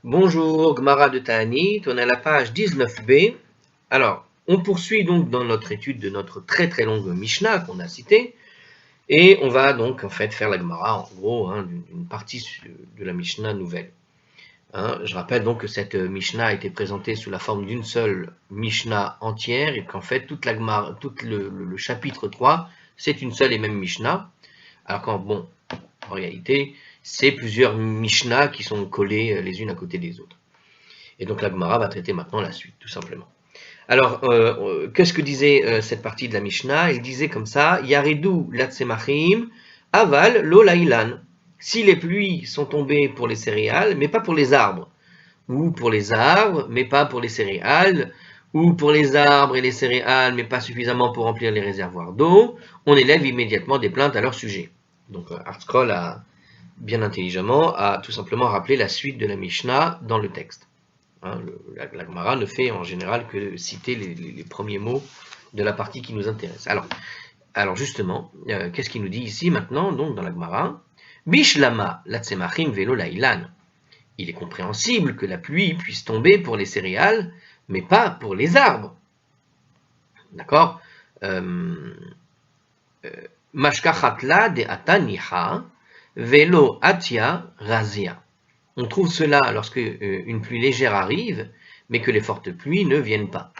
Bonjour, Gmara de Ta'anit, on est à la page 19b. Alors, on poursuit donc dans notre étude de notre très très longue Mishnah qu'on a citée, et on va donc en fait faire la Gmara en gros d'une partie de la Mishnah nouvelle. Je rappelle donc que cette Mishnah a été présentée sous la forme d'une seule Mishnah entière, et qu'en fait toute la Gmara, tout le chapitre 3, c'est une seule et même Mishnah, alors qu'en réalité, c'est plusieurs Mishnah qui sont collées les unes à côté des autres. Et donc la Gemara va traiter maintenant la suite, tout simplement. Alors, qu'est-ce que disait cette partie de la Mishnah? Il disait comme ça, Yaredu latsemachim, aval lo lailan. Si les pluies sont tombées pour les céréales, mais pas pour les arbres, ou pour les arbres, mais pas pour les céréales, ou pour les arbres et les céréales, mais pas suffisamment pour remplir les réservoirs d'eau, on élève immédiatement des plaintes à leur sujet. Donc, Artskol a bien intelligemment a tout simplement rappelé la suite de la Mishnah dans le texte. La Gemara ne fait en général que citer les premiers mots de la partie qui nous intéresse. Alors justement, qu'est-ce qu'il nous dit ici maintenant, donc dans la Gemara? Bishlama latsemachim velo lailan. Il est compréhensible que la pluie puisse tomber pour les céréales, mais pas pour les arbres. D'accord? Mashkachatla de ataniha velo atia razia. On trouve cela lorsque une pluie légère arrive, mais que les fortes pluies ne viennent pas.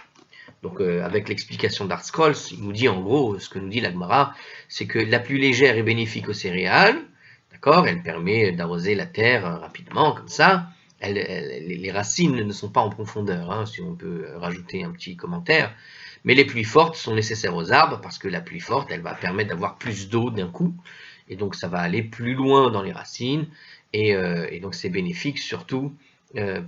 Donc avec l'explication d'Artskol, il nous dit en gros, ce que nous dit la Gemara, c'est que la pluie légère est bénéfique aux céréales, d'accord, elle permet d'arroser la terre rapidement, comme ça, les racines ne sont pas en profondeur, si on peut rajouter un petit commentaire, mais les pluies fortes sont nécessaires aux arbres, parce que la pluie forte, elle va permettre d'avoir plus d'eau d'un coup, et donc ça va aller plus loin dans les racines, et donc c'est bénéfique surtout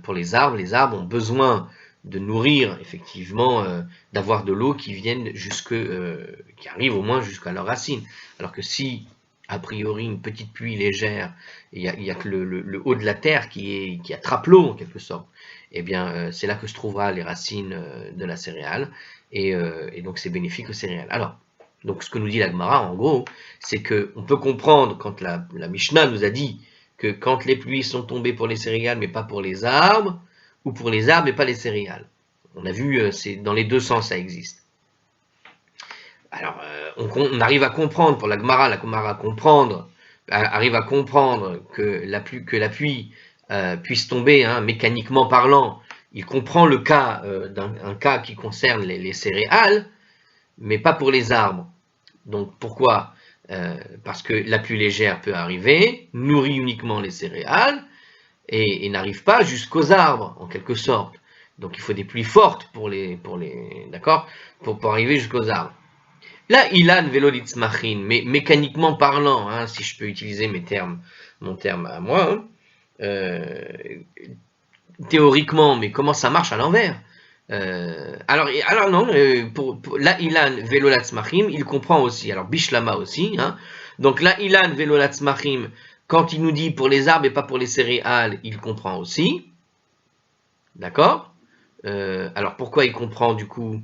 pour les arbres. Les arbres ont besoin de nourrir, effectivement, d'avoir de l'eau qui qui arrive au moins jusqu'à leurs racines. Alors que si, a priori, une petite pluie légère, il y a que le haut de la terre qui attrape l'eau en quelque sorte, eh bien c'est là que se trouvera les racines de la céréale, et donc c'est bénéfique aux céréales. Alors, donc ce que nous dit la Gemara, en gros, c'est qu'on peut comprendre quand la Mishnah nous a dit que quand les pluies sont tombées pour les céréales mais pas pour les arbres, ou pour les arbres mais pas les céréales. On a vu, c'est dans les deux sens ça existe. Alors, on arrive à comprendre, pour la Gemara arrive à comprendre que la pluie puisse tomber, mécaniquement parlant. Il comprend le cas d'un cas qui concerne les céréales, mais pas pour les arbres. Donc pourquoi? Parce que la pluie légère peut arriver, nourrit uniquement les céréales, et n'arrive pas jusqu'aux arbres, en quelque sorte. Donc il faut des pluies fortes d'accord, pour arriver jusqu'aux arbres. Là, ilan velolitzmachin, mais mécaniquement parlant, si je peux utiliser mon terme à moi, théoriquement, mais comment ça marche à l'envers? Alors non, la ilan velolatzmachim, il comprend aussi, alors bishlama aussi, donc la ilan velolatzmachim, quand il nous dit pour les arbres et pas pour les céréales, il comprend aussi, d'accord? Alors pourquoi il comprend du coup,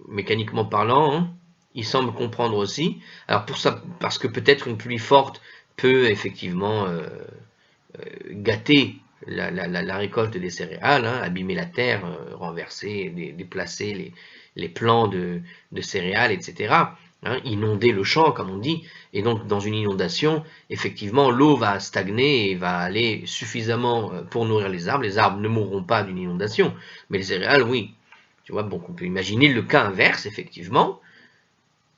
mécaniquement parlant, il semble comprendre aussi, alors pour ça, parce que peut-être une pluie forte peut effectivement gâter la récolte des céréales, abîmer la terre, renverser, déplacer les plants de céréales, etc. Inonder le champ, comme on dit. Et donc, dans une inondation, effectivement, l'eau va stagner et va aller suffisamment pour nourrir les arbres. Les arbres ne mourront pas d'une inondation, mais les céréales, oui. Tu vois, donc on peut imaginer le cas inverse, effectivement.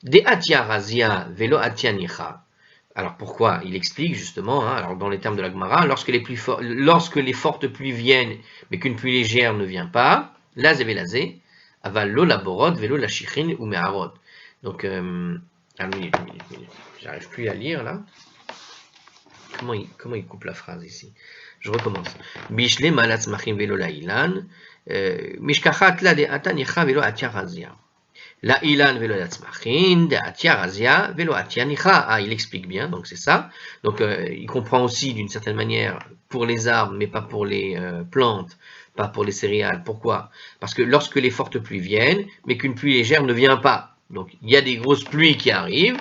De atia razia velo atia nicha. Alors pourquoi? Il explique justement, alors dans les termes de la Gemara, lorsque les fortes pluies viennent, mais qu'une pluie légère ne vient pas, la zevelazé, aval lo laborod velo la shichin ou meharod. Donc, j'arrive plus à lire là. Comment il coupe la phrase ici? Je recommence. Bishle malatz machim velo la ilan, mishkachat la de atanicha velo atia razia. La ilan velo yatzmachin, de atia razia, velo atia nicha. Il explique bien, donc c'est ça. Donc il comprend aussi d'une certaine manière pour les arbres, mais pas pour les plantes, pas pour les céréales. Pourquoi? Parce que lorsque les fortes pluies viennent, mais qu'une pluie légère ne vient pas. Donc il y a des grosses pluies qui arrivent.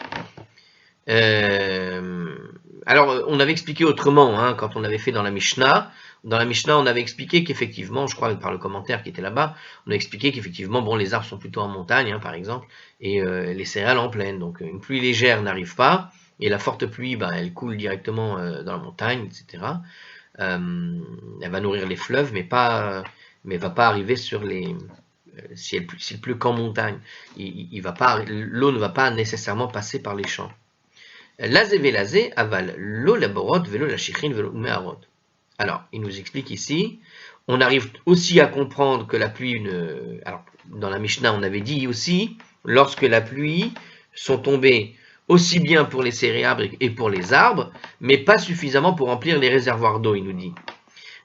alors, on avait expliqué autrement, hein, quand on avait fait dans la Mishnah. Dans la Mishnah, on avait expliqué qu'effectivement, je crois par le commentaire qui était là-bas, on a expliqué qu'effectivement, bon, les arbres sont plutôt en montagne, hein, par exemple, et les céréales en plaine. Donc, une pluie légère n'arrive pas, et la forte pluie, ben, elle coule directement dans la montagne, etc. Elle va nourrir les fleuves, mais va pas arriver sur les. S'il pleut qu'en montagne, l'eau ne va pas nécessairement passer par les champs. Lazé velazé aval lo laborot velo la shichin velo meharot. Alors, il nous explique ici, on arrive aussi à comprendre que la pluie, alors dans la Mishnah on avait dit aussi, lorsque la pluie sont tombées aussi bien pour les céréales et pour les arbres, mais pas suffisamment pour remplir les réservoirs d'eau, il nous dit.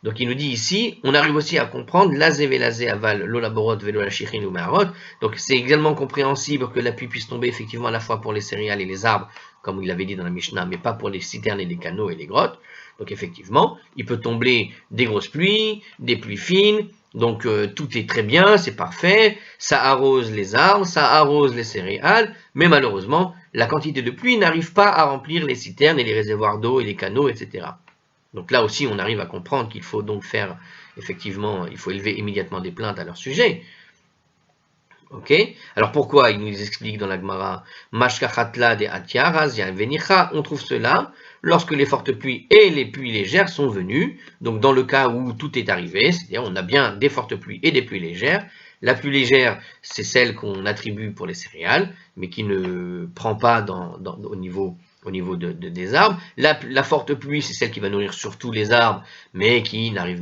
Donc il nous dit ici, on arrive aussi à comprendre lazé velazé aval lo laborot velo la shichin ou meharot. Donc c'est également compréhensible que la pluie puisse tomber effectivement à la fois pour les céréales et les arbres, comme il l'avait dit dans la Mishnah, mais pas pour les citernes et les canaux et les grottes. Donc effectivement, il peut tomber des grosses pluies, des pluies fines, donc tout est très bien, c'est parfait, ça arrose les arbres, ça arrose les céréales, mais malheureusement, la quantité de pluie n'arrive pas à remplir les citernes et les réservoirs d'eau et les canaux, etc. Donc là aussi, on arrive à comprendre qu'il faut donc faire, effectivement, il faut élever immédiatement des plaintes à leur sujet. Ok. Alors pourquoi il nous explique dans la Gemara, Mashkachatla de Atiaraz Venicha, on trouve cela lorsque les fortes pluies et les pluies légères sont venues. Donc dans le cas où tout est arrivé, c'est-à-dire on a bien des fortes pluies et des pluies légères. La pluie légère, c'est celle qu'on attribue pour les céréales, mais qui ne prend pas au niveau des arbres. La forte pluie, c'est celle qui va nourrir surtout les arbres, mais qui n'arrive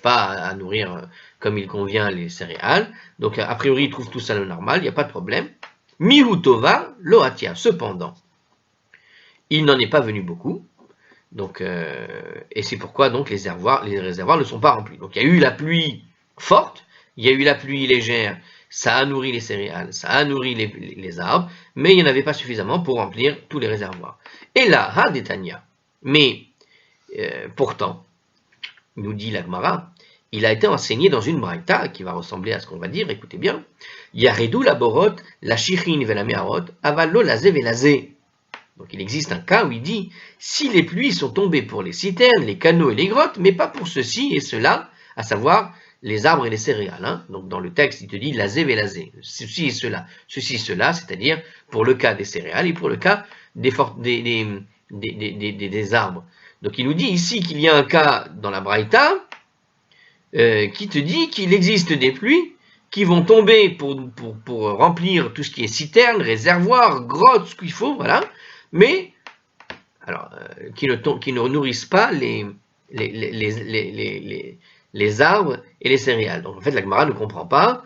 pas à nourrir comme il convient les céréales. Donc, a priori, il trouve tout ça le normal, il n'y a pas de problème. Mihutova loatia. Cependant, il n'en est pas venu beaucoup. Donc, et c'est pourquoi donc les réservoirs ne sont pas remplis. Donc, il y a eu la pluie forte, il y a eu la pluie légère, ça a nourri les céréales, ça a nourri les arbres, mais il n'y en avait pas suffisamment pour remplir tous les réservoirs. Et là, Hadetania. Mais pourtant, nous dit la Gemara, il a été enseigné dans une braïta qui va ressembler à ce qu'on va dire, écoutez bien. Yaredou la borot, la shichin velameharot, avalo lazé velazé. Donc il existe un cas où il dit, si les pluies sont tombées pour les citernes, les canaux et les grottes, mais pas pour ceci et cela, à savoir les arbres et les céréales. Hein. Donc dans le texte, il te dit lazé velazé, ceci et cela, c'est-à-dire pour le cas des céréales et pour le cas des arbres. Donc il nous dit ici qu'il y a un cas dans la braïta, qui te dit qu'il existe des pluies qui vont tomber pour remplir tout ce qui est citerne, réservoir, grotte, ce qu'il faut, voilà, mais alors, qui ne nourrissent pas les arbres et les céréales. Donc en fait, la Gemara ne comprend pas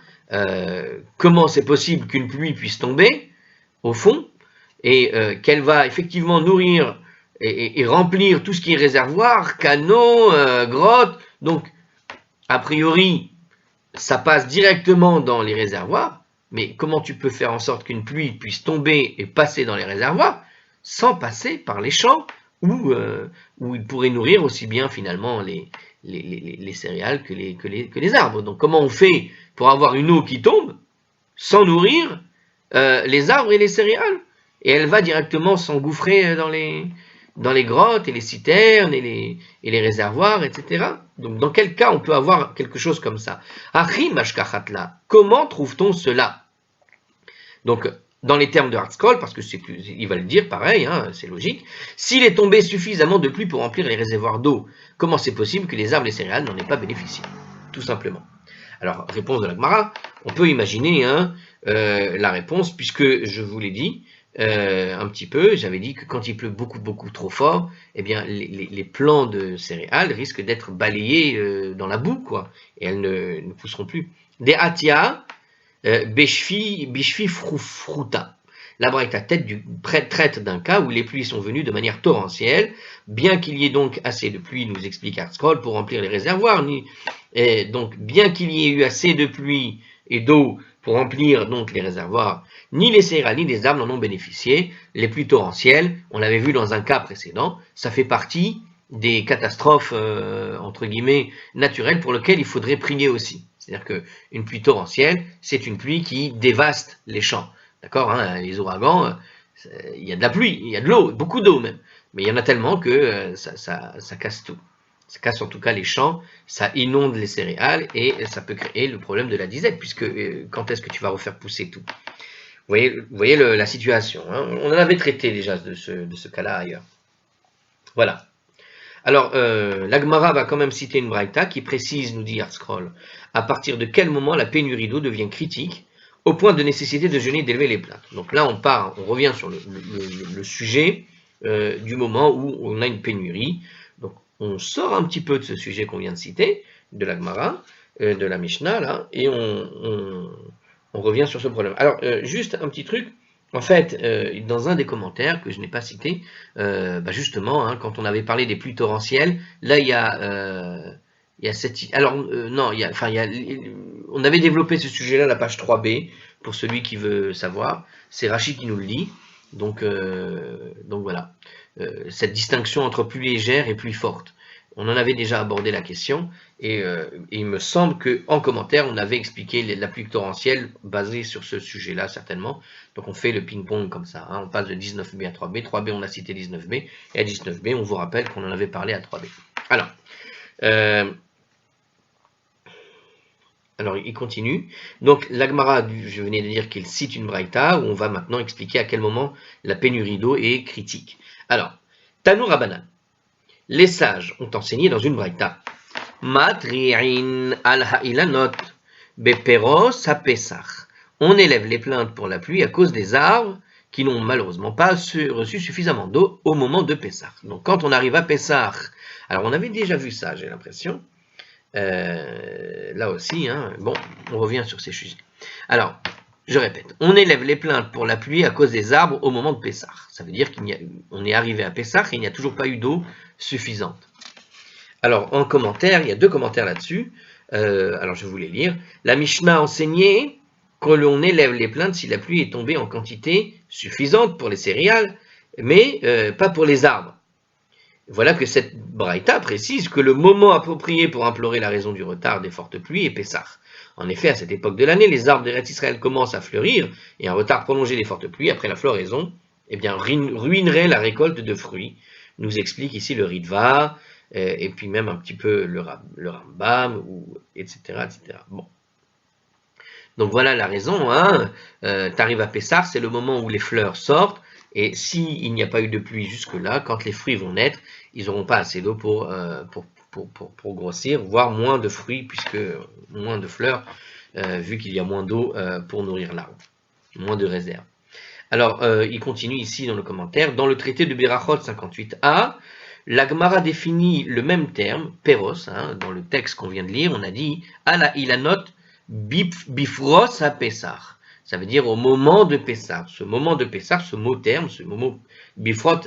comment c'est possible qu'une pluie puisse tomber, au fond, et qu'elle va effectivement nourrir et remplir tout ce qui est réservoir, canaux, grottes, donc a priori, ça passe directement dans les réservoirs, mais comment tu peux faire en sorte qu'une pluie puisse tomber et passer dans les réservoirs sans passer par les champs où il pourrait nourrir aussi bien finalement les céréales que les arbres. Donc comment on fait pour avoir une eau qui tombe sans nourrir les arbres et les céréales? Et elle va directement s'engouffrer dans les grottes et les citernes et les réservoirs, etc. Donc, dans quel cas on peut avoir quelque chose comme ça? Achi mashkachatla. Comment trouve-t-on cela? Donc, dans les termes de Hardskoll, parce que il va le dire pareil, hein, c'est logique, s'il est tombé suffisamment de pluie pour remplir les réservoirs d'eau, comment c'est possible que les arbres et les céréales n'en aient pas bénéficié? Tout simplement. Alors, réponse de la Gemara, on peut imaginer la réponse, puisque je vous l'ai dit, un petit peu, j'avais dit que quand il pleut beaucoup trop fort, eh bien les plants de céréales risquent d'être balayés dans la boue, quoi, et elles ne pousseront plus. Des atia, bishfi fruta. La braïta traite d'un cas où les pluies sont venues de manière torrentielle, bien qu'il y ait donc assez de pluie, nous explique Hardskoll, pour remplir les réservoirs, donc bien qu'il y ait eu assez de pluie et d'eau pour remplir donc les réservoirs, ni les céréales ni les arbres n'en ont bénéficié. Les pluies torrentielles, on l'avait vu dans un cas précédent, ça fait partie des catastrophes entre guillemets naturelles pour lesquelles il faudrait prier aussi. C'est-à-dire qu'une pluie torrentielle, c'est une pluie qui dévaste les champs. D'accord, hein, les ouragans, il y a de la pluie, il y a de l'eau, beaucoup d'eau même. Mais il y en a tellement que ça casse tout. Ça casse en tout cas les champs, ça inonde les céréales et ça peut créer le problème de la disette, puisque quand est-ce que tu vas refaire pousser tout? Vous voyez la situation. Hein, on en avait traité déjà de ce cas-là ailleurs. Voilà. Alors, la Gemara va quand même citer une braïta qui précise, nous dit Hartscroll, à partir de quel moment la pénurie d'eau devient critique, au point de nécessiter de jeûner et d'élever les plaintes. Donc là, on revient sur le sujet du moment où on a une pénurie. Donc, on sort un petit peu de ce sujet qu'on vient de citer, de la Gemara, de la Mishnah, là, et on revient sur ce problème. Alors, juste un petit truc. En fait, dans un des commentaires que je n'ai pas cité, justement, hein, quand on avait parlé des pluies torrentielles, là il y a cette... Alors, non, on avait développé ce sujet-là, la page 3b, pour celui qui veut savoir. C'est Rachid qui nous le dit. Donc voilà, cette distinction entre pluie légère et pluie forte. On en avait déjà abordé la question, et il me semble qu'en commentaire, on avait expliqué la pluie torrentielle basée sur ce sujet-là, certainement. Donc on fait le ping-pong comme ça, hein. On passe de 19b à 3b. 3b, on a cité 19b, et à 19b, on vous rappelle qu'on en avait parlé à 3b. Alors, il continue. Donc, l'Agmara, je venais de dire qu'il cite une braïta, où on va maintenant expliquer à quel moment la pénurie d'eau est critique. Alors, Tanou Rabanan. Les sages ont enseigné dans une braïta. Matri'in al-ha'ilanot beperos ha-pesach. On élève les plaintes pour la pluie à cause des arbres qui n'ont malheureusement pas reçu suffisamment d'eau au moment de Pessah. Donc quand on arrive à Pessah, alors on avait déjà vu ça, j'ai l'impression, là aussi, hein, bon, on revient sur ces sujets. Alors, je répète, on élève les plaintes pour la pluie à cause des arbres au moment de Pessah. Ça veut dire qu'on est arrivé à Pessah et il n'y a toujours pas eu d'eau suffisante. Alors, en commentaire, il y a 2 commentaires là-dessus. Alors, je vais vous les lire. La Mishnah enseignait que l'on élève les plaintes si la pluie est tombée en quantité suffisante pour les céréales, mais pas pour les arbres. Voilà que cette braïta précise que le moment approprié pour implorer la raison du retard des fortes pluies est Pessah. En effet, à cette époque de l'année, les arbres d'Eretz Israël commencent à fleurir, et un retard prolongé des fortes pluies après la floraison ruinerait la récolte de fruits, nous explique ici le Ritva, et puis même un petit peu le Rambam, etc., etc. Bon. Donc voilà la raison, hein. Tu arrives à Pessah, c'est le moment où les fleurs sortent, et s'il n'y a pas eu de pluie jusque-là, quand les fruits vont naître, ils n'auront pas assez d'eau pour grossir, voire moins de fruits, puisque moins de fleurs, vu qu'il y a moins d'eau pour nourrir l'arbre, moins de réserve. Alors, il continue ici dans le commentaire, dans le traité de Berachot 58a, la Gemara définit le même terme, péros, hein, dans le texte qu'on vient de lire, on a dit ala ilanot bifros ha Pessah. Ça veut dire au moment de Pessah. Ce moment de Pessah, ce mot terme, ce mot bifros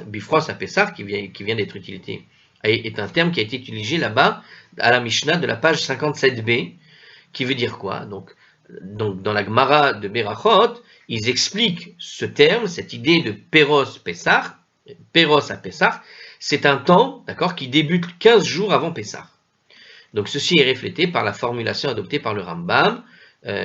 ha Pessah qui vient d'être utilisé, est un terme qui a été utilisé là-bas à la Mishnah de la page 57b, qui veut dire quoi? Donc dans la Gemara de Berachot, ils expliquent ce terme, cette idée de péros Pessah, péros ha Pessah. C'est un temps, d'accord, qui débute 15 jours avant Pessah. Donc ceci est reflété par la formulation adoptée par le Rambam,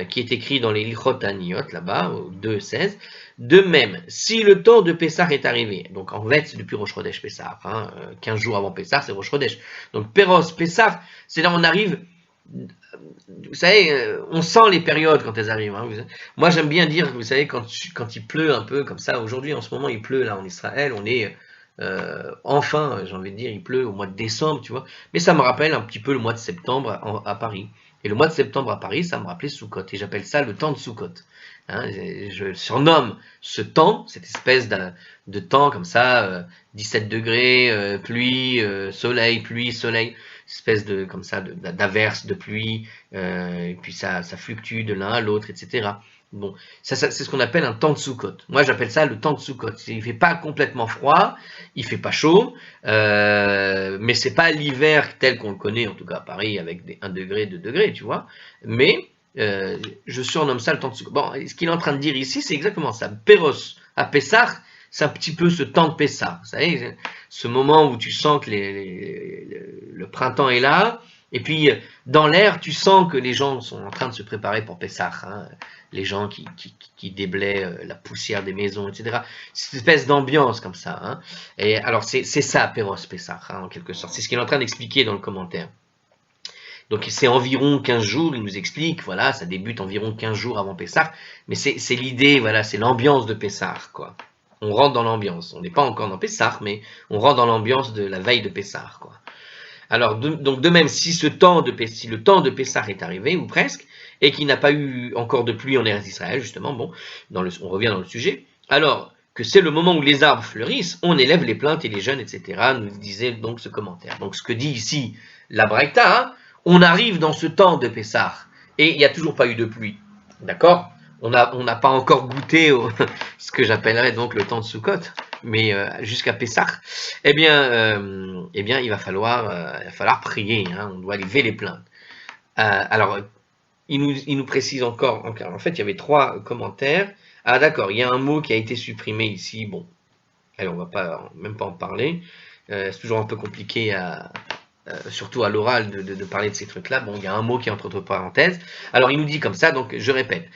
qui est écrit dans les Lichot Aniyot, là-bas, au 2.16. De même, si le temps de Pessah est arrivé, donc en fait c'est depuis Rosh Chodesh Pessah, 15 jours avant Pessah c'est Rosh Chodesh. Donc Péros, Pessah, c'est là où on arrive, vous savez, on sent les périodes quand elles arrivent. Hein. Moi j'aime bien dire, vous savez, quand il pleut un peu comme ça, aujourd'hui en ce moment il pleut là en Israël, on est... enfin, j'ai envie de dire, il pleut au mois de décembre, tu vois. Mais ça me rappelle un petit peu le mois de septembre à Paris. Et le mois de septembre à Paris, ça me rappelait Sukkot. Et j'appelle ça le temps de Sukkot. Hein, je surnomme ce temps, cette espèce de temps comme ça, 17 degrés, pluie, soleil, pluie, soleil, espèce de comme ça d'averse de pluie, et puis ça fluctue de l'un à l'autre, etc. Bon, ça c'est ce qu'on appelle un temps de Sukkot. Moi, j'appelle ça le temps de Sukkot. Il fait pas complètement froid, il fait pas chaud, mais c'est pas l'hiver tel qu'on le connaît, en tout cas à Paris, avec des 1 degré, 2 degrés, tu vois. Mais je surnomme ça le temps de Sukkot. Bon, ce qu'il est en train de dire ici, c'est exactement ça. Péros à Pessah, c'est un petit peu ce temps de Pessah. Vous savez, ce moment où tu sens que le printemps est là, Et puis, dans l'air, tu sens que les gens sont en train de se préparer pour Pessah, hein. Les gens qui déblaient la poussière des maisons, etc. C'est une espèce d'ambiance comme ça, hein. Et alors, c'est ça, Péros Pessah, hein, en quelque sorte. C'est ce qu'il est en train d'expliquer dans le commentaire. Donc, c'est environ 15 jours, il nous explique, voilà, ça débute environ 15 jours avant Pessah, mais c'est l'idée, voilà, c'est l'ambiance de Pessah, quoi. On rentre dans l'ambiance. On n'est pas encore dans Pessah, mais on rentre dans l'ambiance de la veille de Pessah, quoi. Alors, donc de même, si le temps de Pessah est arrivé, ou presque, et qu'il n'a pas eu encore de pluie en Eretz Israël, justement, bon, on revient dans le sujet, alors que c'est le moment où les arbres fleurissent, on élève les plantes et les jeunes, etc., nous disait donc ce commentaire. Donc ce que dit ici la Braïta, hein, on arrive dans ce temps de Pessah, et il n'y a toujours pas eu de pluie, d'accord? On n'a pas encore goûté ce que j'appellerais donc le temps de Sukkot, mais jusqu'à Pessah, eh bien, il va falloir prier, hein, on doit lever les plaintes. Alors, il nous précise encore, en fait, il y avait 3 commentaires. Ah d'accord, il y a un mot qui a été supprimé ici, bon, allez, on va même pas en parler, c'est toujours un peu compliqué surtout à l'oral, de parler de ces trucs-là. Bon, il y a un mot qui est entre parenthèses. Alors, il nous dit comme ça, donc je répète.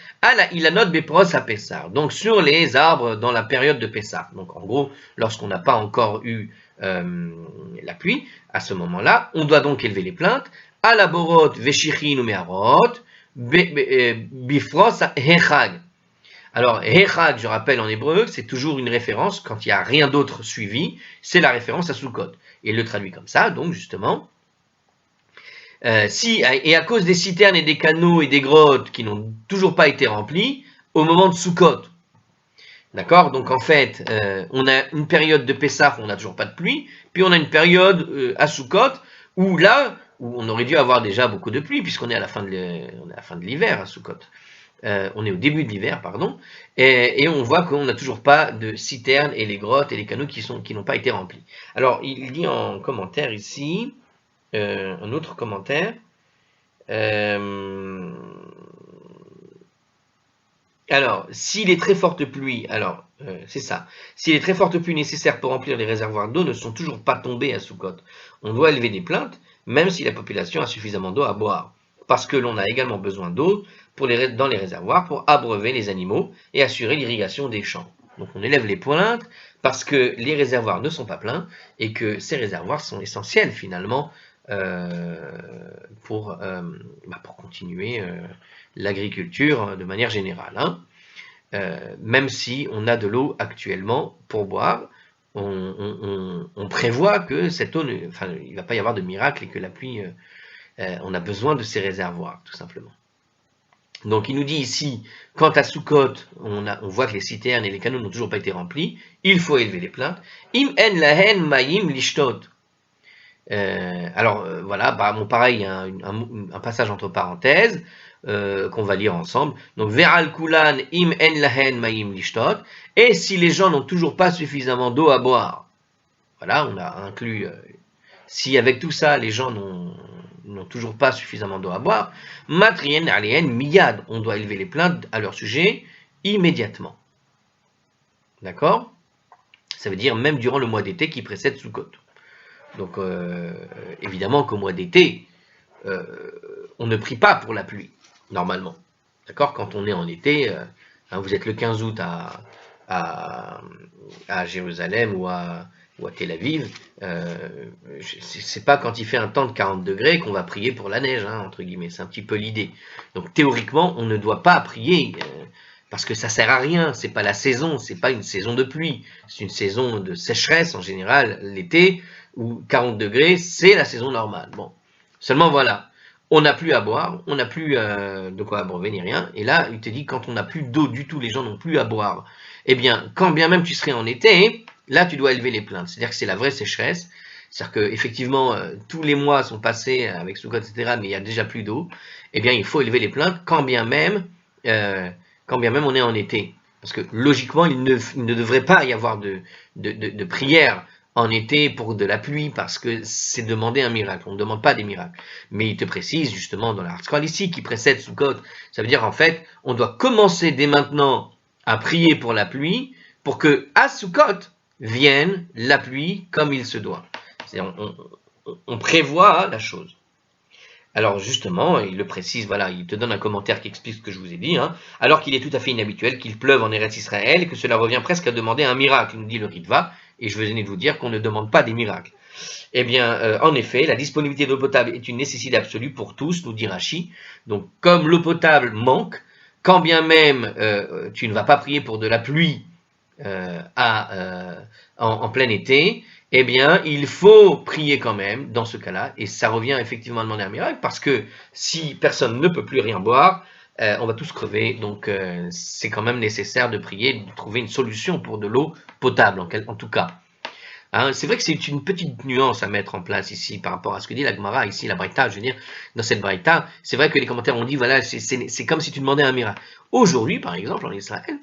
Il a note Bepros à Pessah. Donc, sur les arbres dans la période de Pessah. Donc, en gros, lorsqu'on n'a pas encore eu la pluie, à ce moment-là, on doit donc élever les plaintes. À la borot veshichin ou meharot, bifros hechag. Alors, hechag, je rappelle en hébreu, c'est toujours une référence, quand il n'y a rien d'autre suivi, c'est la référence à Sukkot. Et il le traduit comme ça, donc justement. Et à cause des citernes et des canaux et des grottes qui n'ont toujours pas été remplis, au moment de Sukkot. D'accord? Donc en fait, on a une période de Pessah où on n'a toujours pas de pluie, puis on a une période à Sukkot où on aurait dû avoir déjà beaucoup de pluie, puisqu'on est à la fin de l'hiver à Sukkot. On est au début de l'hiver, pardon, et on voit qu'on n'a toujours pas de citernes et les grottes et les canaux qui n'ont pas été remplis. Alors, il dit en commentaire ici, un autre commentaire, alors, si les très fortes pluies, c'est ça, si les très fortes pluies nécessaires pour remplir les réservoirs d'eau ne sont toujours pas tombées à Sukkot, on doit élever des plaintes, même si la population a suffisamment d'eau à boire, parce que l'on a également besoin d'eau dans les réservoirs pour abreuver les animaux et assurer l'irrigation des champs. Donc on élève les plaintes parce que les réservoirs ne sont pas pleins et que ces réservoirs sont essentiels finalement pour continuer l'agriculture de manière générale, hein. Même si on a de l'eau actuellement pour boire, on prévoit que cette eau, il ne va pas y avoir de miracle et que la pluie, on a besoin de ces réservoirs, tout simplement. Donc il nous dit ici, quant à Sukkot, on voit que les citernes et les canaux n'ont toujours pas été remplis, il faut élever les plaintes. Im en lahen mayim lishtot. Voilà, pareil, il y a un passage entre parenthèses qu'on va lire ensemble. Donc, Ve'al kulan im en lahen mayim lishtot. Et si les gens n'ont toujours pas suffisamment d'eau à boire, voilà, on a inclus. Si avec tout ça, les gens n'ont toujours pas suffisamment d'eau à boire, matrien alien miyad, on doit élever les plaintes à leur sujet immédiatement. D'accord? Ça veut dire même durant le mois d'été qui précède Sukkot. Donc, évidemment qu'au mois d'été, on ne prie pas pour la pluie, normalement. D'accord? Quand on est en été, vous êtes le 15 août à Jérusalem ou à Tel Aviv, c'est pas quand il fait un temps de 40 degrés qu'on va prier pour la neige, hein, entre guillemets. C'est un petit peu l'idée. Donc, théoriquement, on ne doit pas prier parce que ça sert à rien. C'est pas la saison, c'est pas une saison de pluie. C'est une saison de sécheresse en général, l'été, où 40 degrés, c'est la saison normale. Bon, seulement voilà, on n'a plus à boire, on n'a plus de quoi abreuver ni rien. Et là, il te dit, quand on n'a plus d'eau du tout, les gens n'ont plus à boire. Eh bien, quand bien même tu serais en été, là, tu dois élever les plaintes. C'est-à-dire que c'est la vraie sécheresse. C'est-à-dire qu'effectivement, tous les mois sont passés avec Sukkot, etc., mais il n'y a déjà plus d'eau. Eh bien, il faut élever les plaintes, quand bien même on est en été. Parce que logiquement, il ne devrait pas y avoir de prière en été pour de la pluie, parce que c'est demander un miracle. On ne demande pas des miracles. Mais il te précise, justement, dans l'article ici, qui précède Sukkot, ça veut dire, en fait, on doit commencer dès maintenant à prier pour la pluie, pour que, à Sukkot, vienne la pluie comme il se doit. On prévoit la chose. Alors justement, il le précise, voilà, il te donne un commentaire qui explique ce que je vous ai dit, hein, alors qu'il est tout à fait inhabituel qu'il pleuve en Eretz Israël et que cela revient presque à demander un miracle, nous dit le Ritva, et je venais de vous dire qu'on ne demande pas des miracles. Eh bien, en effet, la disponibilité d'eau potable est une nécessité absolue pour tous, nous dit Rachi. Donc, comme l'eau potable manque, quand bien même tu ne vas pas prier pour de la pluie en plein été, eh bien, il faut prier quand même dans ce cas-là, et ça revient effectivement à demander un miracle, parce que si personne ne peut plus rien boire, on va tous crever, donc c'est quand même nécessaire de prier, de trouver une solution pour de l'eau potable, en tout cas. Hein, c'est vrai que c'est une petite nuance à mettre en place ici par rapport à ce que dit la Gemara, ici la Braïta, je veux dire, dans cette Braïta, c'est vrai que les commentaires ont dit, voilà, c'est comme si tu demandais un miracle. Aujourd'hui, par exemple, en Israël,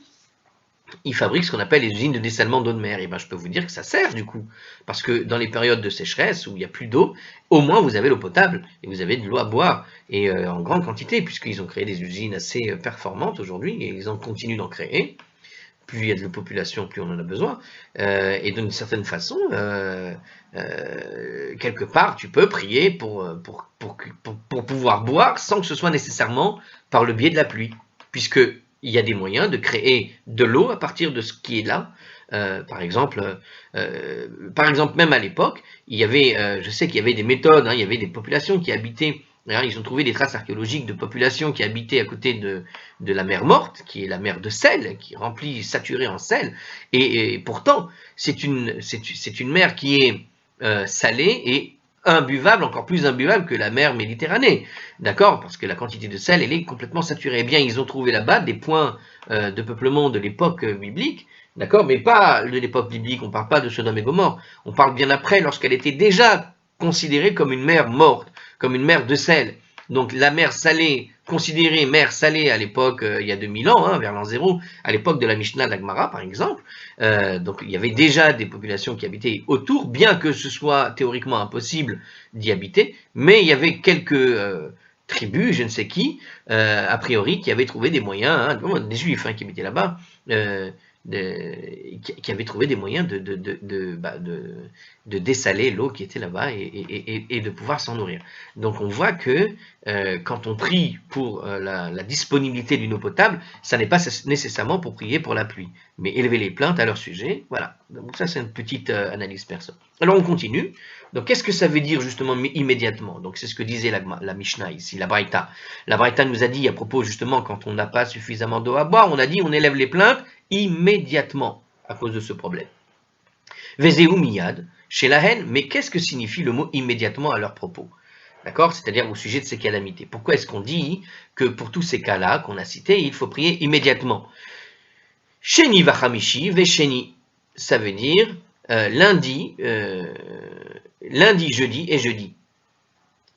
ils fabriquent ce qu'on appelle les usines de dessalement d'eau de mer. Et ben, je peux vous dire que ça sert du coup. Parce que dans les périodes de sécheresse où il n'y a plus d'eau, au moins vous avez l'eau potable et vous avez de l'eau à boire et en grande quantité, puisqu'ils ont créé des usines assez performantes aujourd'hui et ils en continuent d'en créer. Plus il y a de la population, plus on en a besoin. Et d'une certaine façon, quelque part, tu peux prier pour pouvoir boire sans que ce soit nécessairement par le biais de la pluie. Puisque il y a des moyens de créer de l'eau à partir de ce qui est là. Par exemple, même à l'époque, il y avait, je sais qu'il y avait des méthodes, hein, il y avait des populations qui habitaient. Ils ont trouvé des traces archéologiques de populations qui habitaient à côté de la mer Morte, qui est la mer de sel, qui est remplie, saturée en sel. Et pourtant, c'est une mer qui est salée et imbuvable, encore plus imbuvable que la mer Méditerranée. D'accord? Parce que la quantité de sel, elle est complètement saturée. Eh bien, ils ont trouvé là-bas des points de peuplement de l'époque biblique, d'accord? Mais pas de l'époque biblique, on ne parle pas de Sodome et Gomorrhe. On parle bien après, lorsqu'elle était déjà considérée comme une mer morte, comme une mer de sel. Donc la mer salée, considérée mer salée à l'époque, il y a 2000 ans, hein, vers l'an 0, à l'époque de la Mishnah d'Agmara par exemple, donc il y avait déjà des populations qui habitaient autour, bien que ce soit théoriquement impossible d'y habiter, mais il y avait quelques tribus, je ne sais qui, a priori, qui avaient trouvé des moyens, hein, des juifs qui habitaient là-bas, qui avaient trouvé des moyens de dessaler l'eau qui était là-bas et de pouvoir s'en nourrir. Donc on voit que quand on prie pour la disponibilité d'une eau potable, ça n'est pas nécessairement pour prier pour la pluie, mais élever les plaintes à leur sujet. Voilà, donc ça c'est une petite analyse perso. Alors on continue. Donc qu'est-ce que ça veut dire justement immédiatement? Donc c'est ce que disait la Mishnah ici, la Braïta. La Braïta nous a dit à propos justement quand on n'a pas suffisamment d'eau à boire, on a dit on élève les plaintes immédiatement à cause de ce problème. Vezeu miyad, chez la haine, mais qu'est-ce que signifie le mot immédiatement à leur propos? D'accord? C'est-à-dire au sujet de ces calamités. Pourquoi est-ce qu'on dit que pour tous ces cas-là qu'on a cités, il faut prier immédiatement? Sheni vachamishi vesheni, ça veut dire lundi, jeudi et jeudi.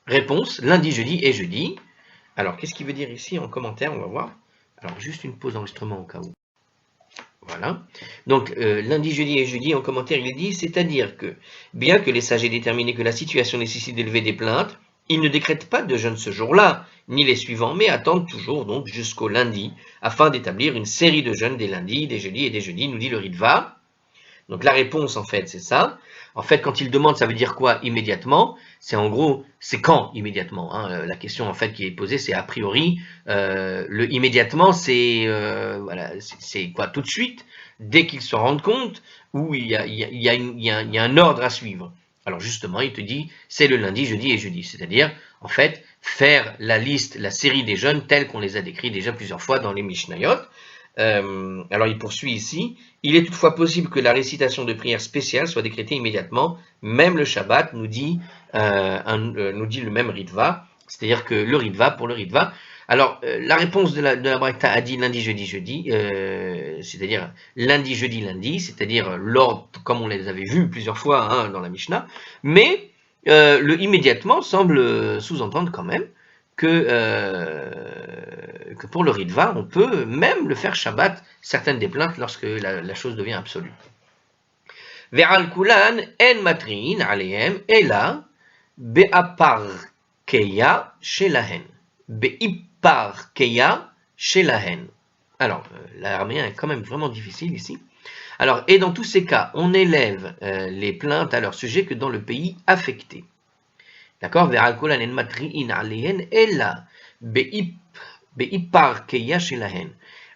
Réponse, lundi, jeudi et jeudi. Alors, qu'est-ce qu'il veut dire ici en commentaire? On va voir. Alors, juste une pause d'enregistrement au cas où. Voilà. Donc, lundi, jeudi et jeudi, en commentaire, il dit, c'est-à-dire que, bien que les sages aient déterminé que la situation nécessite d'élever des plaintes, ils ne décrètent pas de jeûne ce jour-là, ni les suivants, mais attendent toujours donc jusqu'au lundi, afin d'établir une série de jeûnes des lundis, des jeudis et des jeudis, nous dit le Ritva. Donc la réponse, en fait, c'est ça. En fait, quand il demande, ça veut dire quoi immédiatement? C'est en gros, c'est quand immédiatement, hein. La question, en fait, qui est posée, c'est a priori, le immédiatement, c'est voilà, c'est quoi? Tout de suite, dès qu'ils se rendent compte, ou il y a un ordre à suivre. Alors justement, il te dit, c'est le lundi, jeudi et jeudi. C'est-à-dire, en fait, faire la liste, la série des jeûnes tels qu'on les a décrits déjà plusieurs fois dans les Mishnayot. Alors il poursuit ici, il est toutefois possible que la récitation de prières spéciales soit décrétée immédiatement, même le Shabbat nous dit le même Ritva, c'est-à-dire que le Ritva pour le Ritva. Alors la réponse de la Braïta a dit lundi, jeudi, jeudi, c'est-à-dire lundi, jeudi, lundi, c'est-à-dire l'ordre comme on les avait vus plusieurs fois dans la Mishnah, mais le immédiatement semble sous-entendre quand même que pour le Ritva, on peut même le faire Shabbat, certaines des plaintes, lorsque la chose devient absolue. Ve'al kulan en matrin alehem ela be'aparkeya shelahen. Be'iparkeya shelahen. Alors, l'araméen est quand même vraiment difficile ici. Alors, et dans tous ces cas, on élève les plaintes à leur sujet que dans le pays affecté. d'accord? Ve'al kulan en matri'in alehen ella be'ipar keya shelahen.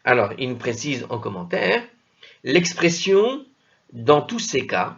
Alors, il précise en commentaire l'expression dans tous ces cas,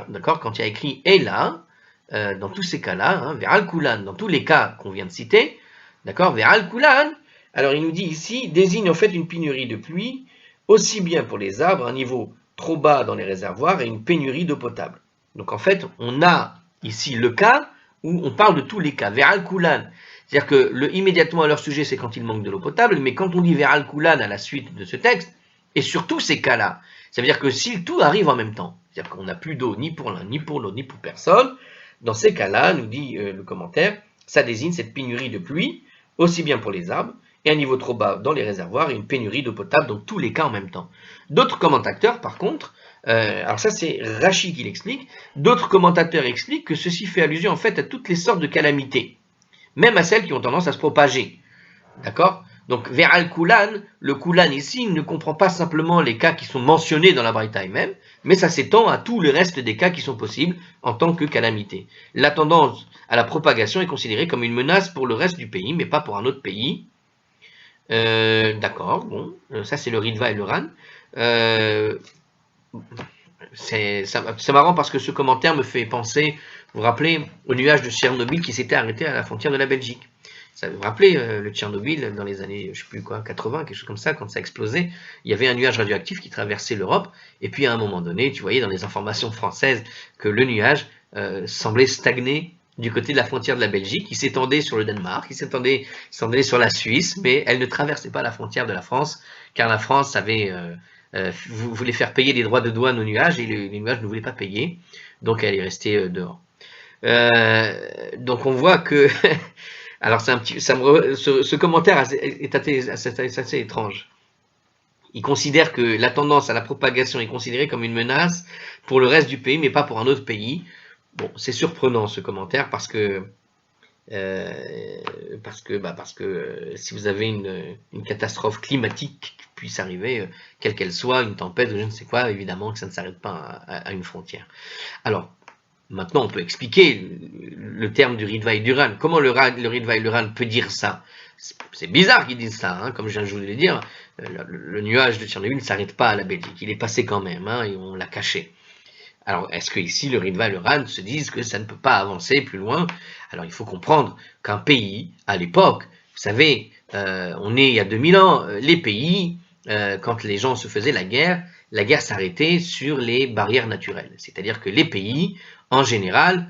d'accord, quand il y a écrit ella, dans tous ces cas-là, hein, ve'al kulan, dans tous les cas qu'on vient de citer, d'accord, ve'al kulan, alors il nous dit ici, désigne en fait une pénurie de pluie, aussi bien pour les arbres, un niveau trop bas dans les réservoirs et une pénurie d'eau potable. Donc en fait, on a ici le cas où on parle de tous les cas, ve'al kulan. C'est-à-dire que immédiatement à leur sujet, c'est quand il manque de l'eau potable, mais quand on dit ve'al kulan à la suite de ce texte, et sur tous ces cas-là, ça veut dire que si tout arrive en même temps, c'est-à-dire qu'on n'a plus d'eau ni pour l'un, ni pour l'autre, ni pour personne, dans ces cas-là, nous dit le commentaire, ça désigne cette pénurie de pluie, aussi bien pour les arbres, et un niveau trop bas dans les réservoirs, et une pénurie d'eau potable dans tous les cas en même temps. D'autres commentateurs, par contre, alors ça c'est Rachi qui l'explique, d'autres commentateurs expliquent que ceci fait allusion en fait à toutes les sortes de calamités, même à celles qui ont tendance à se propager. D'accord? Donc, Ve'al Kulan, le Kulan ici ne comprend pas simplement les cas qui sont mentionnés dans la Braïta même, mais ça s'étend à tout le reste des cas qui sont possibles en tant que calamité. La tendance à la propagation est considérée comme une menace pour le reste du pays, mais pas pour un autre pays. D'accord, bon, ça c'est le Ritva et le Ran. C'est marrant parce que ce commentaire me fait penser, vous vous rappelez, au nuage de Tchernobyl qui s'était arrêté à la frontière de la Belgique. Ça vous rappelez le Tchernobyl dans les années, je sais plus quoi, 80, quelque chose comme ça, quand ça a explosé, il y avait un nuage radioactif qui traversait l'Europe, et puis à un moment donné, tu voyais dans les informations françaises que le nuage semblait stagner du côté de la frontière de la Belgique, il s'étendait sur le Danemark, il s'étendait sur la Suisse, mais elle ne traversait pas la frontière de la France, car la France avait voulait faire payer des droits de douane aux nuages, et les nuages ne voulaient pas payer, donc elle est restée dehors. Donc on voit que alors c'est un petit, ce commentaire est assez étrange. Il considère que la tendance à la propagation est considérée comme une menace pour le reste du pays, mais pas pour un autre pays. Bon, c'est surprenant ce commentaire parce que si vous avez une catastrophe climatique qui puisse arriver, quelle qu'elle soit, une tempête ou je ne sais quoi, évidemment que ça ne s'arrête pas à une frontière. Alors, maintenant, on peut expliquer le terme du Ritva et du Ran. Comment le Ritva et le Ran peut dire ça? C'est bizarre qu'ils disent ça, hein, comme je viens de vous le dire. Le nuage de Tchernobyl ne s'arrête pas à la Belgique. Il est passé quand même, hein, et on l'a caché. Alors, est-ce que ici le Ritva et le Ran se disent que ça ne peut pas avancer plus loin? Alors, il faut comprendre qu'un pays, à l'époque, vous savez, on est il y a 2000 ans, les pays, quand les gens se faisaient la guerre s'arrêtait sur les barrières naturelles. C'est-à-dire que les pays, en général,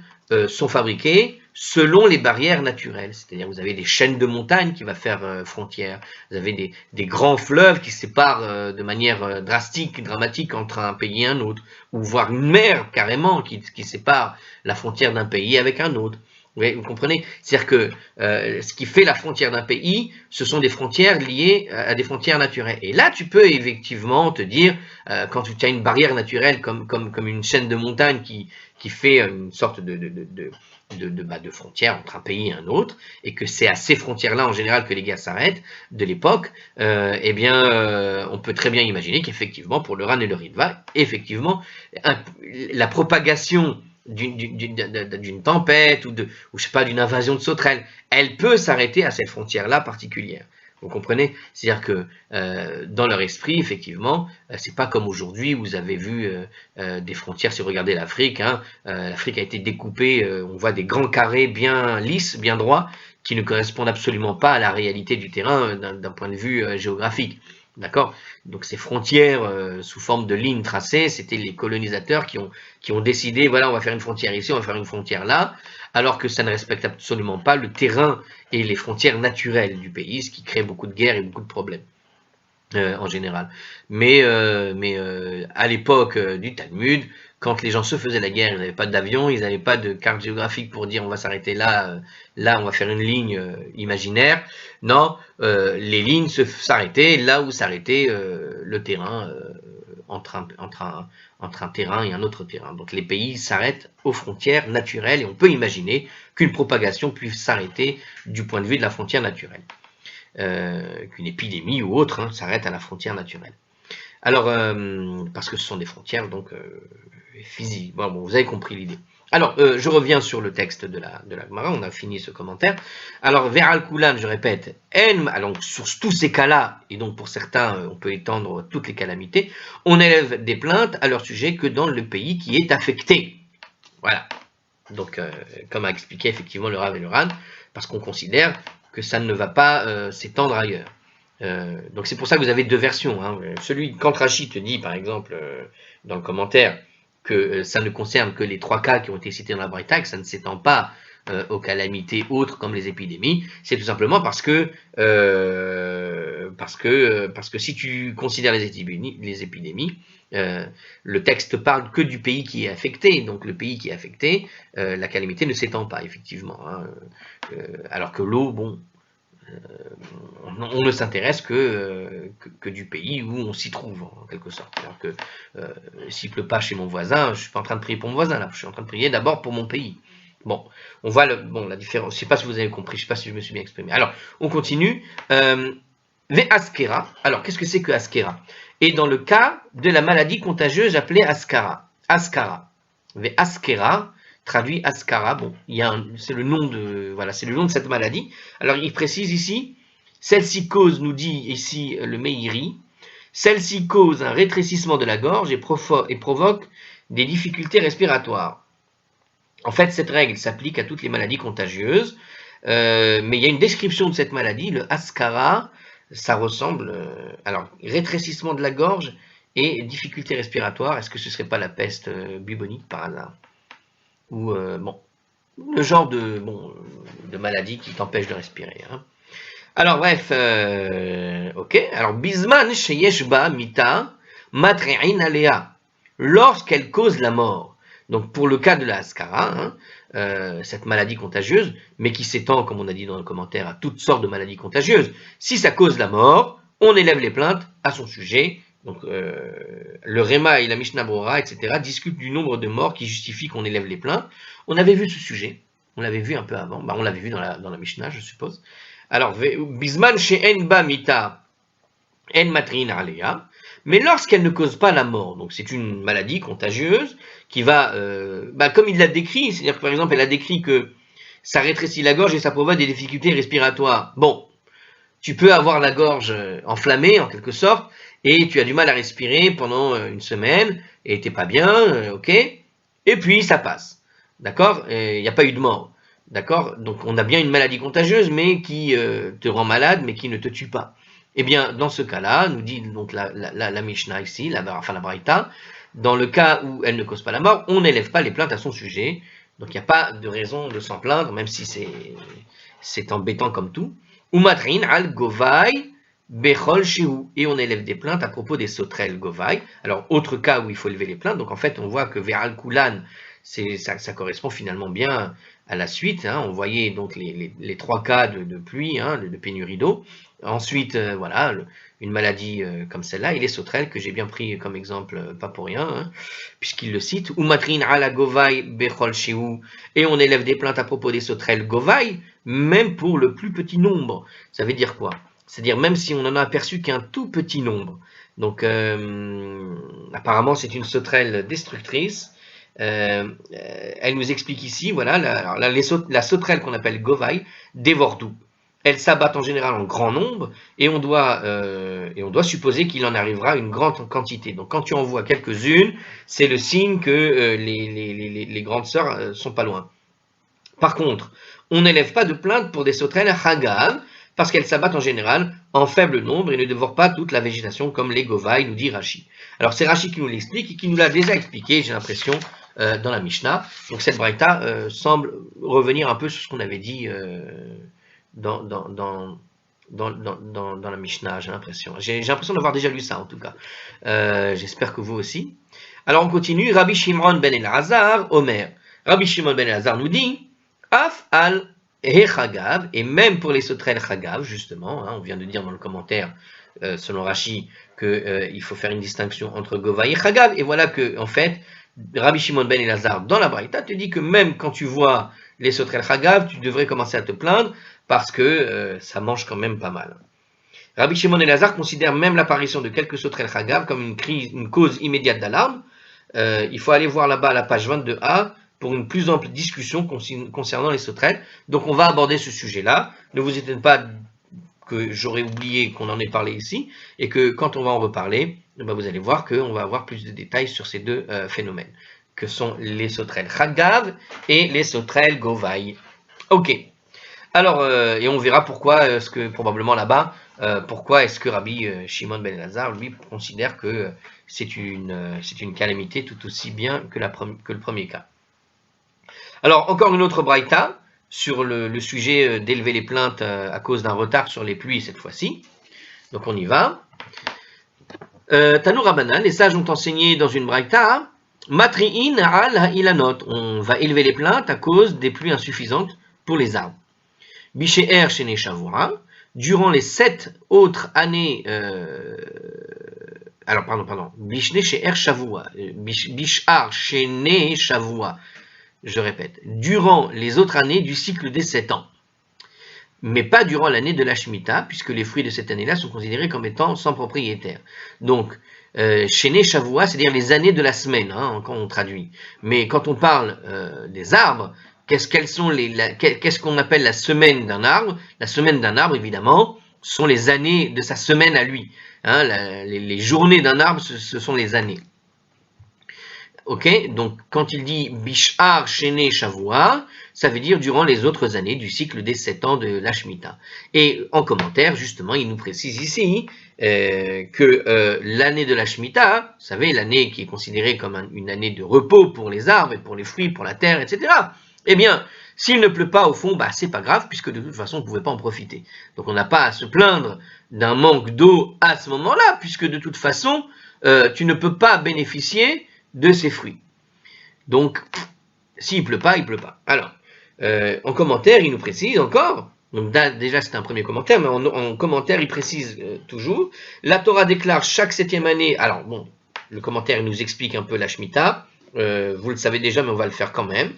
sont fabriqués selon les barrières naturelles. C'est-à-dire vous avez des chaînes de montagnes qui vont faire frontière, vous avez des grands fleuves qui séparent de manière drastique, dramatique entre un pays et un autre, ou voire une mer carrément qui sépare la frontière d'un pays avec un autre. Vous comprenez? C'est-à-dire que ce qui fait la frontière d'un pays, ce sont des frontières liées à des frontières naturelles. Et là, tu peux effectivement te dire, quand tu as une barrière naturelle comme une chaîne de montagnes qui fait une sorte de frontière entre un pays et un autre, et que c'est à ces frontières-là en général que les guerres s'arrêtent de l'époque, on peut très bien imaginer qu'effectivement, pour le Ran et le Ritva, effectivement, la propagation d'une tempête ou je sais pas, d'une invasion de sauterelles, elle peut s'arrêter à cette frontière-là particulière. Vous comprenez? C'est-à-dire que dans leur esprit, effectivement, c'est pas comme aujourd'hui où vous avez vu des frontières. Si vous regardez l'Afrique, hein, l'Afrique a été découpée, on voit des grands carrés bien lisses, bien droits, qui ne correspondent absolument pas à la réalité du terrain d'un point de vue géographique. D'accord? Donc ces frontières sous forme de lignes tracées, c'était les colonisateurs qui ont décidé, voilà, on va faire une frontière ici, on va faire une frontière là, alors que ça ne respecte absolument pas le terrain et les frontières naturelles du pays, ce qui crée beaucoup de guerres et beaucoup de problèmes. En général. Mais à l'époque du Talmud, quand les gens se faisaient la guerre, ils n'avaient pas d'avion, ils n'avaient pas de carte géographique pour dire on va s'arrêter là, là on va faire une ligne imaginaire. Non, les lignes s'arrêtaient là où s'arrêtait le terrain entre un terrain et un autre terrain. Donc les pays s'arrêtent aux frontières naturelles et on peut imaginer qu'une propagation puisse s'arrêter du point de vue de la frontière naturelle. Qu'une épidémie ou autre s'arrête à la frontière naturelle. Alors, parce que ce sont des frontières donc physiques. Bon, vous avez compris l'idée. Alors, je reviens sur le texte de la Gemara, on a fini ce commentaire. Alors, Ve'al Kulan, je répète, alors sur tous ces cas-là, et donc pour certains, on peut étendre toutes les calamités, on élève des plaintes à leur sujet que dans le pays qui est affecté. Voilà. Donc, comme a expliqué effectivement le Rav et le Ran, parce qu'on considère que ça ne va pas s'étendre ailleurs. Donc c'est pour ça que vous avez deux versions. Hein. Celui quand Rashi te dit, par exemple, dans le commentaire, que ça ne concerne que les trois cas qui ont été cités dans la Braïta, que ça ne s'étend pas aux calamités autres comme les épidémies, c'est tout simplement parce que si tu considères les épidémies, le texte parle que du pays qui est affecté, donc le pays qui est affecté, la calamité ne s'étend pas effectivement. Hein. Alors que l'eau, bon, on ne s'intéresse que du pays où on s'y trouve, en quelque sorte. Alors que s'il ne pleut pas chez mon voisin, je ne suis pas en train de prier pour mon voisin, là. Je suis en train de prier d'abord pour mon pays. Bon, on voit la différence. Je ne sais pas si vous avez compris, je ne sais pas si je me suis bien exprimé. Alors, on continue. Askera. Alors, qu'est-ce que c'est que Askera? Et dans le cas de la maladie contagieuse appelée Askara. Askera, traduit Askara, bon, c'est le nom de cette maladie. Alors il précise ici, celle-ci cause, nous dit ici le Meiri, celle-ci cause un rétrécissement de la gorge et provoque des difficultés respiratoires. En fait, cette règle s'applique à toutes les maladies contagieuses, mais il y a une description de cette maladie, le Askara, ça ressemble, alors rétrécissement de la gorge et difficultés respiratoires. Est-ce que ce ne serait pas la peste bubonique par hasard? Ou le genre de maladie qui t'empêche de respirer. Hein. Alors bref, ok. Alors bisman sheyeshba mita matre'in alea, lorsqu'elle cause la mort. Donc pour le cas de la Askara, cette maladie contagieuse, mais qui s'étend, comme on a dit dans le commentaire, à toutes sortes de maladies contagieuses. Si ça cause la mort, on élève les plaintes à son sujet. Donc le Réma et la Mishnah Brora, etc., discutent du nombre de morts qui justifient qu'on élève les plaintes. On avait vu ce sujet, on l'avait vu un peu avant, on l'avait vu dans la Mishnah, je suppose. Alors, Bisman she'en ba mita en matrin alea, mais lorsqu'elle ne cause pas la mort, donc c'est une maladie contagieuse qui va, comme il l'a décrit, c'est-à-dire que par exemple, elle a décrit que ça rétrécit la gorge et ça provoque des difficultés respiratoires. Bon, tu peux avoir la gorge enflammée en quelque sorte, et tu as du mal à respirer pendant une semaine, et t'es pas bien, ok, et puis ça passe, d'accord, il n'y a pas eu de mort, d'accord, donc on a bien une maladie contagieuse, mais qui te rend malade, mais qui ne te tue pas. Eh bien, dans ce cas-là, nous dit donc la Mishnah ici, la Braïta, dans le cas où elle ne cause pas la mort, on n'élève pas les plaintes à son sujet, donc il n'y a pas de raison de s'en plaindre, même si c'est embêtant comme tout. Umatrin al govai bechol shehu, et on élève des plaintes à propos des sauterelles govai. Alors, autre cas où il faut élever les plaintes, donc en fait, on voit que ve'al kulan, ça correspond finalement bien à la suite. Hein. On voyait donc les trois cas de pluie, hein, de pénurie d'eau. Ensuite, voilà, une maladie comme celle-là, et les sauterelles, que j'ai bien pris comme exemple, pas pour rien, hein, puisqu'il le cite. Umatrin ala govai bechol shehu, et on élève des plaintes à propos des sauterelles govai, même pour le plus petit nombre. Ça veut dire quoi? C'est-à-dire même si on en a aperçu qu'un tout petit nombre. Donc apparemment c'est une sauterelle destructrice. Elle nous explique ici, voilà, la sauterelle qu'on appelle govai dévore tout. Elles s'abattent en général en grand nombre et on doit supposer qu'il en arrivera une grande quantité. Donc quand tu en vois quelques-unes, c'est le signe que les grandes sœurs sont pas loin. Par contre, on n'élève pas de plainte pour des sauterelles hagav, parce qu'elles s'abattent en général en faible nombre et ne dévorent pas toute la végétation comme les govai, nous dit Rashi. Alors c'est Rashi qui nous l'explique et qui nous l'a déjà expliqué, j'ai l'impression, dans la Mishnah. Donc cette braïta semble revenir un peu sur ce qu'on avait dit dans la Mishnah, j'ai l'impression. J'ai l'impression d'avoir déjà lu ça en tout cas. J'espère que vous aussi. Alors on continue. Rabbi Shimon ben Elazar, Omer. Rabbi Shimon ben Elazar nous dit Af al Chagav, et même pour les sauterelles Chagav, justement, hein, on vient de dire dans le commentaire, selon Rashi, qu'il faut faire une distinction entre Govai et Chagav, et voilà que, en fait, Rabbi Shimon ben Elazar, dans la Braïta, te dit que même quand tu vois les sauterelles Chagav, tu devrais commencer à te plaindre, parce que ça mange quand même pas mal. Rabbi Shimon ben Elazar considère même l'apparition de quelques sauterelles Chagav comme une cause immédiate d'alarme. Il faut aller voir là-bas à la page 22a, pour une plus ample discussion concernant les sauterelles. Donc on va aborder ce sujet-là. Ne vous étonnez pas que j'aurais oublié qu'on en ait parlé ici, et que quand on va en reparler, vous allez voir qu'on va avoir plus de détails sur ces deux phénomènes, que sont les sauterelles Chagav et les sauterelles Govaï. Ok. Alors, et on verra pourquoi est-ce que, probablement là-bas, pourquoi est-ce que Rabbi Shimon ben Elazar, lui, considère que c'est une calamité tout aussi bien que le premier cas. Alors, encore une autre braïta sur le sujet d'élever les plaintes à cause d'un retard sur les pluies cette fois-ci. Donc on y va. Tanou Rabbanan, les sages ont enseigné dans une braïta, Matri'in al ilanot, on va élever les plaintes à cause des pluies insuffisantes pour les arbres. Bishéer Shene Shavua, durant les 7 autres années, Bishne She'er Shavua, Bishar Shene Shavua, je répète, durant les autres années du cycle des 7 ans, mais pas durant l'année de la Shemitah, puisque les fruits de cette année-là sont considérés comme étant sans propriétaire. Donc, Shene Shavua, c'est-à-dire les années de la semaine, hein, quand on traduit. Mais quand on parle des arbres, qu'est-ce qu'on appelle la semaine d'un arbre? La semaine d'un arbre, évidemment, sont les années de sa semaine à lui. Hein, les journées d'un arbre, ce sont les années. Ok, donc quand il dit Bishar Shene Shavua, ça veut dire durant les autres années du cycle des 7 ans de la Shemitah. Et en commentaire, justement, il nous précise ici que l'année de la Shemitah, vous savez, l'année qui est considérée comme une année de repos pour les arbres et pour les fruits, pour la terre, etc. Eh bien, s'il ne pleut pas au fond, c'est pas grave, puisque de toute façon, on ne pouvait pas en profiter. Donc on n'a pas à se plaindre d'un manque d'eau à ce moment-là, puisque de toute façon, tu ne peux pas bénéficier de ces fruits. Donc, s'il pleut pas, il pleut pas. Alors, en commentaire, il nous précise encore, donc déjà c'est un premier commentaire, mais en commentaire, il précise toujours, la Torah déclare chaque 7e année, alors bon, le commentaire il nous explique un peu la Shemitah, vous le savez déjà, mais on va le faire quand même.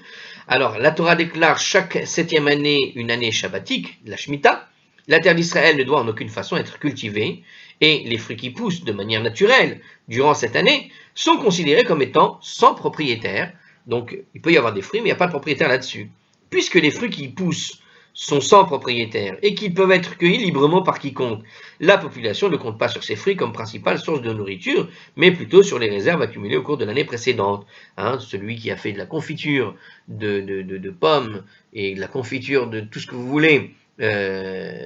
Alors, la Torah déclare chaque 7e année une année shabbatique, la Shemitah. La terre d'Israël ne doit en aucune façon être cultivée, et les fruits qui poussent de manière naturelle durant cette année sont considérés comme étant sans propriétaire. Donc, il peut y avoir des fruits, mais il n'y a pas de propriétaire là-dessus. Puisque les fruits qui poussent sont sans propriétaire et qu'ils peuvent être cueillis librement par quiconque, la population ne compte pas sur ces fruits comme principale source de nourriture, mais plutôt sur les réserves accumulées au cours de l'année précédente. Hein, celui qui a fait de la confiture de pommes et de la confiture de tout ce que vous voulez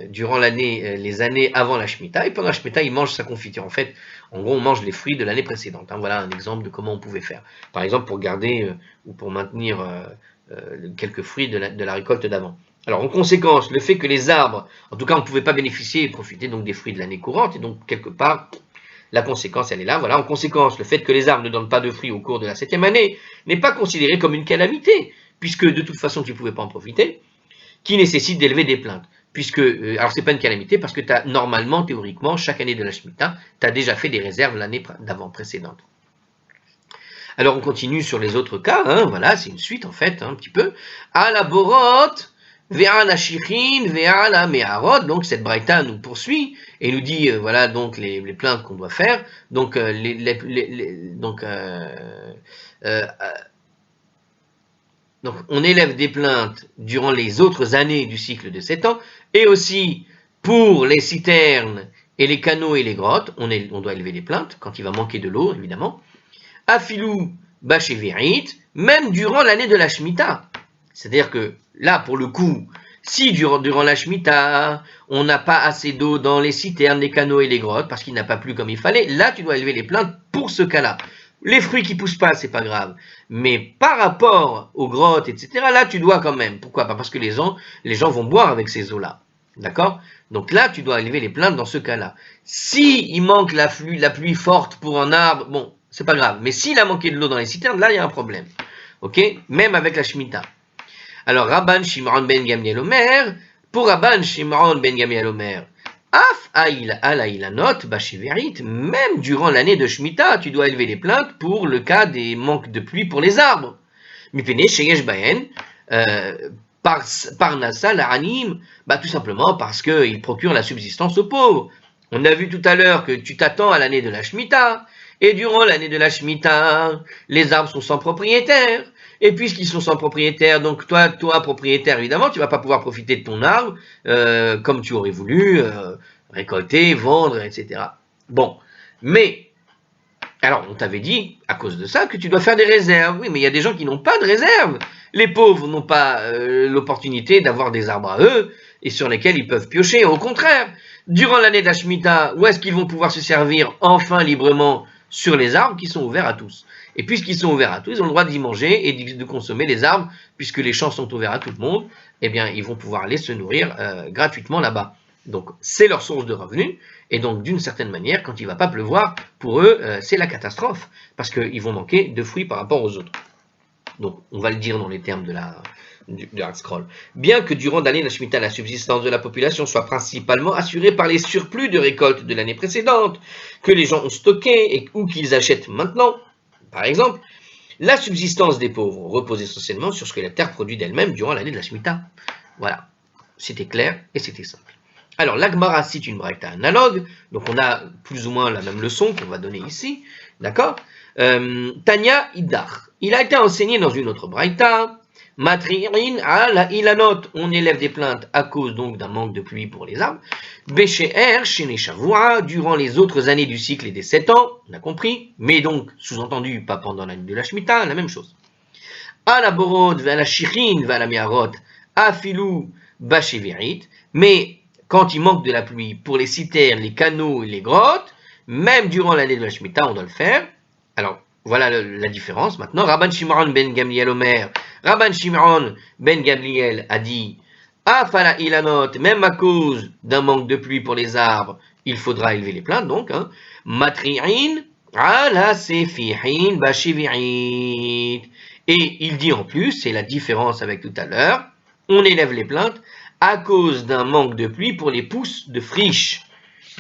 durant l'année, les années avant la Shemitah, et pendant la Shemitah, il mange sa confiture. En fait, en gros, on mange les fruits de l'année précédente. Hein, voilà un exemple de comment on pouvait faire. Par exemple, pour garder ou pour maintenir quelques fruits de la récolte d'avant. Alors, en conséquence, le fait que les arbres, en tout cas, on ne pouvait pas bénéficier et profiter donc des fruits de l'année courante, et donc, quelque part, la conséquence, elle est là. Voilà, en conséquence, le fait que les arbres ne donnent pas de fruits au cours de la 7e année n'est pas considéré comme une calamité, puisque de toute façon, tu ne pouvais pas en profiter, qui nécessite d'élever des plaintes. Puisque, alors c'est pas une calamité, parce que tu as normalement, théoriquement, chaque année de la Shemitah, tu as déjà fait des réserves l'année d'avant précédente. Alors on continue sur les autres cas, hein, voilà, c'est une suite en fait, un petit peu. À la borot, ve'a la shichin, ve'a la me'arot, donc cette braïta nous poursuit et nous dit, voilà donc les plaintes qu'on doit faire. Donc, donc on élève des plaintes durant les autres années du cycle de 7 ans, et aussi pour les citernes et les canaux et les grottes, on doit élever les plaintes quand il va manquer de l'eau, évidemment. Afilou Bachevirit, même durant l'année de la Shemitah. C'est-à-dire que là, pour le coup, si durant la Shemitah, on n'a pas assez d'eau dans les citernes, les canaux et les grottes, parce qu'il n'a pas plu comme il fallait, là, tu dois élever les plaintes pour ce cas-là. Les fruits qui poussent pas, c'est pas grave. Mais par rapport aux grottes, etc., là, tu dois quand même. Pourquoi? Parce que les gens vont boire avec ces eaux-là. D'accord? Donc là, tu dois élever les plaintes dans ce cas-là. Si il manque la pluie forte pour un arbre, bon, c'est pas grave. Mais s'il a manqué de l'eau dans les citernes, là, il y a un problème. Ok? Même avec la Shemitah. Alors, Rabban Shimon ben Gamliel Omer, pour Rabban Shimon ben Gamliel Omer, Af ala ilanot basheverit, même durant l'année de Shemitah, tu dois élever les plaintes pour le cas des manques de pluie pour les arbres. Mipene sheyesh bahen, par Nasa la anim, tout simplement parce qu'il procure la subsistance aux pauvres. On a vu tout à l'heure que tu t'attends à l'année de la Shemitah, et durant l'année de la Shemitah, les arbres sont sans propriétaire, et puisqu'ils sont sans propriétaire, donc toi propriétaire, évidemment, tu vas pas pouvoir profiter de ton arbre comme tu aurais voulu, récolter, vendre, etc. Bon, mais, alors on t'avait dit, à cause de ça, que tu dois faire des réserves. Oui, mais il y a des gens qui n'ont pas de réserves. Les pauvres n'ont pas l'opportunité d'avoir des arbres à eux, et sur lesquels ils peuvent piocher. Au contraire, durant l'année de la Shemitah, où est-ce qu'ils vont pouvoir se servir enfin librement sur les arbres qui sont ouverts à tous? Et puisqu'ils sont ouverts à tous, ils ont le droit d'y manger et de consommer les arbres, puisque les champs sont ouverts à tout le monde, eh bien, ils vont pouvoir aller se nourrir gratuitement là-bas. Donc, c'est leur source de revenus, et donc, d'une certaine manière, quand il ne va pas pleuvoir, pour eux, c'est la catastrophe, parce qu'ils vont manquer de fruits par rapport aux autres. Donc, on va le dire dans les termes de Hard-Scroll. Bien que durant l'année de la Shemitah, la subsistance de la population soit principalement assurée par les surplus de récolte de l'année précédente, que les gens ont stocké ou qu'ils achètent maintenant, par exemple, la subsistance des pauvres repose essentiellement sur ce que la terre produit d'elle-même durant l'année de la Shemitah. Voilà, c'était clair et c'était simple. Alors, l'Agmara cite une braïta analogue, donc on a plus ou moins la même leçon qu'on va donner ici, d'accord? Tanya Idach, il a été enseigné dans une autre braïta, Matri'in ala ilanot, on élève des plaintes à cause donc d'un manque de pluie pour les arbres, Beshe'er shene shavua, durant les autres années du cycle et des 7 ans, on a compris, mais donc, sous-entendu, pas pendant l'année de la Shemitah, la même chose. Ala borod, ve'ala shichin, ve'ala mi'arot, afilu bashevirit, mais quand il manque de la pluie pour les citernes, les canaux et les grottes, même durant l'année de la Shemitah, on doit le faire. Alors, voilà la différence. Maintenant, Rabban Shimon ben Gamliel Omer, Rabban Shimon ben Gamliel a dit, Afala ilanot, même à cause d'un manque de pluie pour les arbres, il faudra élever les plaintes, donc, hein. Matri'in, ala sefihin bashivi'it. Et il dit en plus, c'est la différence avec tout à l'heure, on élève les plaintes à cause d'un manque de pluie pour les pousses de friches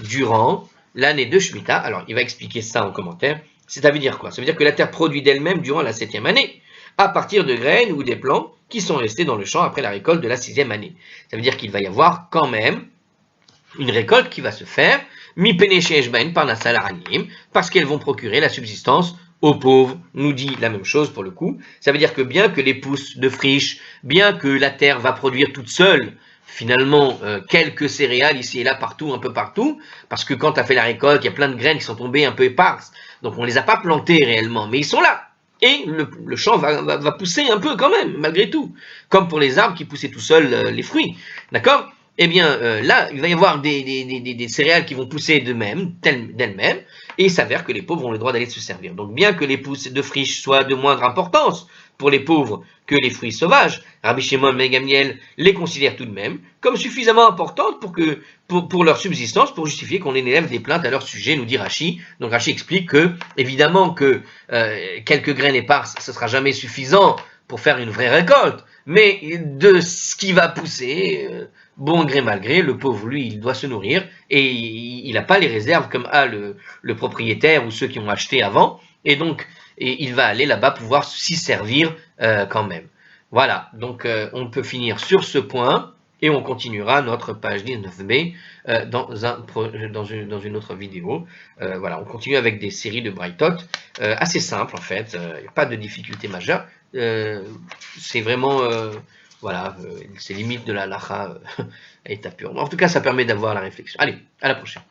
durant l'année de Shemitah. Alors, il va expliquer ça en commentaire. Ça veut dire quoi? Ça veut dire que la terre produit d'elle-même durant la 7e année, à partir de graines ou des plants qui sont restés dans le champ après la récolte de la 6e année. Ça veut dire qu'il va y avoir quand même une récolte qui va se faire, parce qu'elles vont procurer la subsistance aux pauvres, nous dit la même chose pour le coup. Ça veut dire que bien que les pousses de friches, bien que la terre va produire toute seule, finalement, quelques céréales ici et là, partout, un peu partout, parce que quand tu as fait la récolte, il y a plein de graines qui sont tombées un peu éparses, donc on ne les a pas plantées réellement, mais ils sont là. Et le champ va pousser un peu quand même, malgré tout, comme pour les arbres qui poussaient tout seuls les fruits, d'accord? Eh bien, là, il va y avoir des céréales qui vont pousser d'elles-mêmes, et il s'avère que les pauvres ont le droit d'aller se servir. Donc, bien que les pousses de friches soient de moindre importance pour les pauvres que les fruits sauvages, Rabbi Shimon ben Gamliel les considère tout de même comme suffisamment importantes pour leur subsistance, pour justifier qu'on élève des plaintes à leur sujet, nous dit Rashi. Donc, Rashi explique que, évidemment, que quelques graines éparses, ce ne sera jamais suffisant pour faire une vraie récolte, mais de ce qui va pousser, bon gré mal gré, le pauvre, lui, il doit se nourrir, et il n'a pas les réserves comme a le propriétaire ou ceux qui ont acheté avant, et donc il va aller là-bas pouvoir s'y servir quand même. Voilà, donc on peut finir sur ce point, et on continuera notre page 19b dans une autre vidéo. Voilà, on continue avec des séries de Braithot, assez simples en fait, il n'y a pas de difficulté majeure. C'est vraiment, voilà, c'est limite de la lacha à état pur. En tout cas, ça permet d'avoir la réflexion. Allez, à la prochaine.